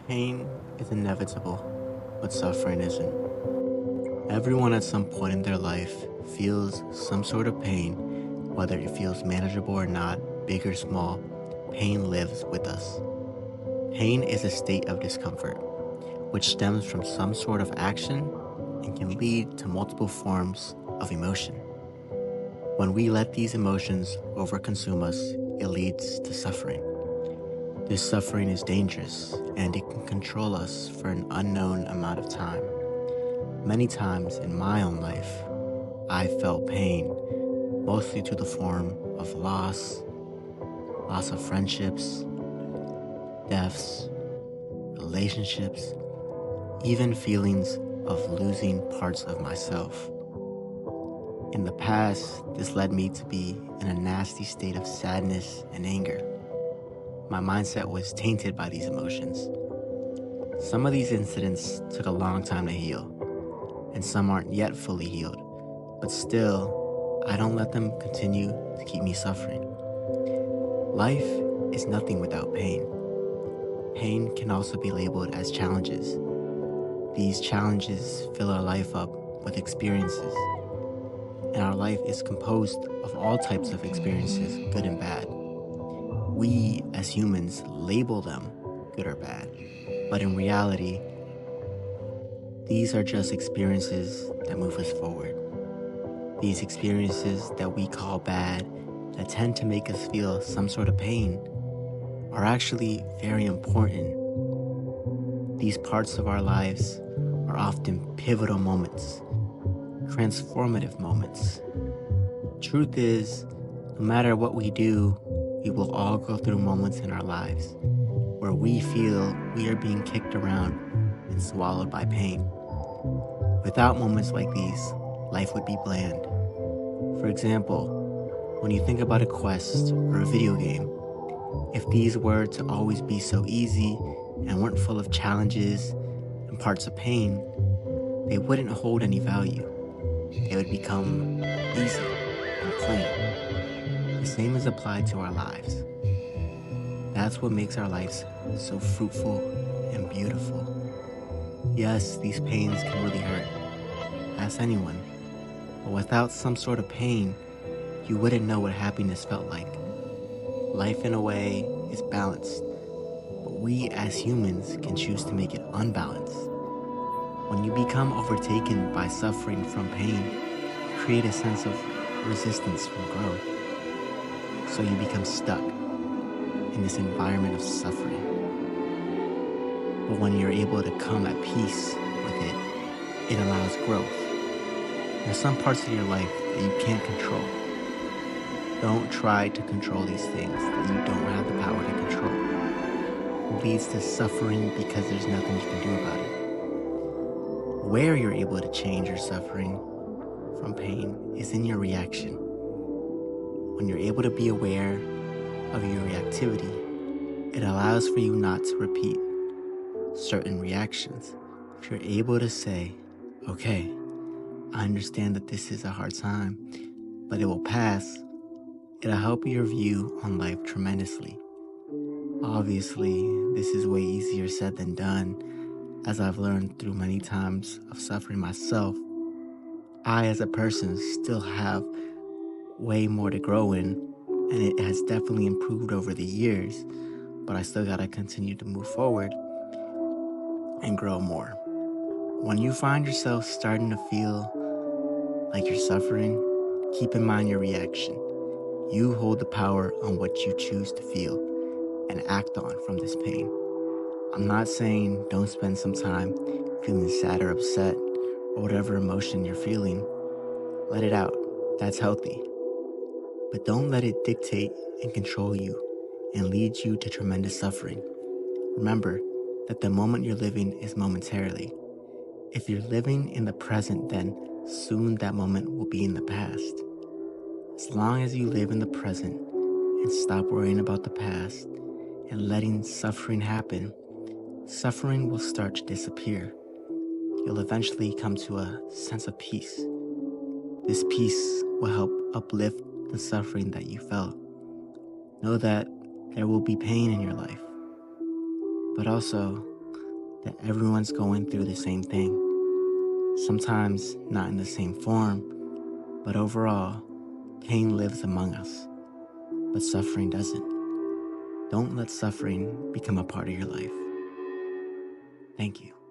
Pain is inevitable, but suffering isn't. Everyone at some point in their life feels some sort of pain, whether it feels manageable or not, big or small. Pain lives with us. Pain is a state of discomfort, which stems from some sort of action and can lead to multiple forms of emotion. When we let these emotions overconsume us, it leads to suffering. This suffering is dangerous and it can control us for an unknown amount of time. Many times in my own life, I felt pain, mostly through the form of loss of friendships, deaths, relationships, even feelings of losing parts of myself. In the past, this led me to be in a nasty state of sadness and anger. My mindset was tainted by these emotions. Some of these incidents took a long time to heal, and some aren't yet fully healed, but still, I don't let them continue to keep me suffering. Life is nothing without pain. Pain can also be labeled as challenges. These challenges fill our life up with experiences, and our life is composed of all types of experiences, good and bad. We, as humans, label them good or bad, but in reality, these are just experiences that move us forward. These experiences that we call bad, that tend to make us feel some sort of pain, are actually very important. These parts of our lives are often pivotal moments, transformative moments. Truth is, no matter what we do, we will all go through moments in our lives where we feel we are being kicked around and swallowed by pain. Without moments like these, life would be bland. For example, when you think about a quest or a video game, if these were to always be so easy and weren't full of challenges and parts of pain, they wouldn't hold any value. They would become easy and plain. The same is applied to our lives. That's what makes our lives so fruitful and beautiful. Yes, these pains can really hurt. Ask anyone. But without some sort of pain, you wouldn't know what happiness felt like. Life, in a way, is balanced, but we as humans can choose to make it unbalanced. When you become overtaken by suffering from pain, you create a sense of resistance from growth. So you become stuck in this environment of suffering. But when you're able to come at peace with it, it allows growth. There's some parts of your life that you can't control. Don't try to control these things that you don't have the power to control. It leads to suffering because there's nothing you can do about it. Where you're able to change your suffering from pain is in your reaction. When you're able to be aware of your reactivity, it allows for you not to repeat certain reactions. If you're able to say, okay, I understand that this is a hard time, but it will pass, it'll help your view on life tremendously. Obviously, this is way easier said than done, as I've learned through many times of suffering myself. I, as a person, still have way more to grow in, and it has definitely improved over the years, but I still gotta continue to move forward and grow more. When you find yourself starting to feel like you're suffering, keep in mind your reaction. You hold the power on what you choose to feel and act on from this pain. I'm not saying don't spend some time feeling sad or upset or whatever emotion you're feeling. Let it out. That's healthy. But don't let it dictate and control you and lead you to tremendous suffering. Remember that the moment you're living is momentarily. If you're living in the present, then soon that moment will be in the past. As long as you live in the present and stop worrying about the past and letting suffering happen, suffering will start to disappear. You'll eventually come to a sense of peace. This peace will help uplift the suffering that you felt. Know that there will be pain in your life, but also that everyone's going through the same thing. Sometimes not in the same form, but overall, pain lives among us, but suffering doesn't. Don't let suffering become a part of your life. Thank you.